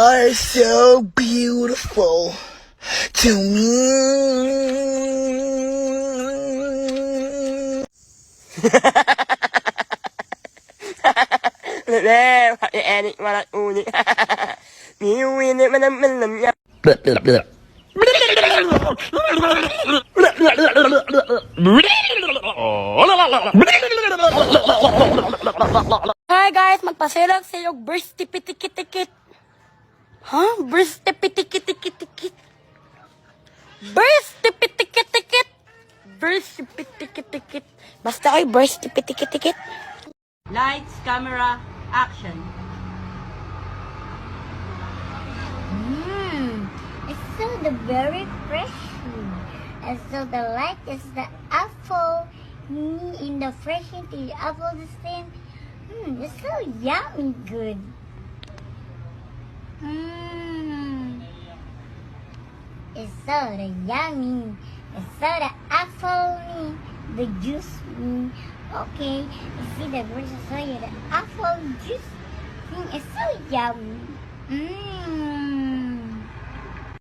are so beautiful to me. Lele, enik malat unik. Miwin manam ya. Hi guys, magpasilag sa iyo birth tikit. Ha? Birth tikit. Birth tikit. Birth tikit. Basta ay birth tikit. Lights, camera, action. It's so the very fresh. And so the light is the apple. In the fresh into the apple the same. It's so yummy good. It's so the yummy. It's so the apple the juice Okay, you see the version so the apple juice. It's so yummy.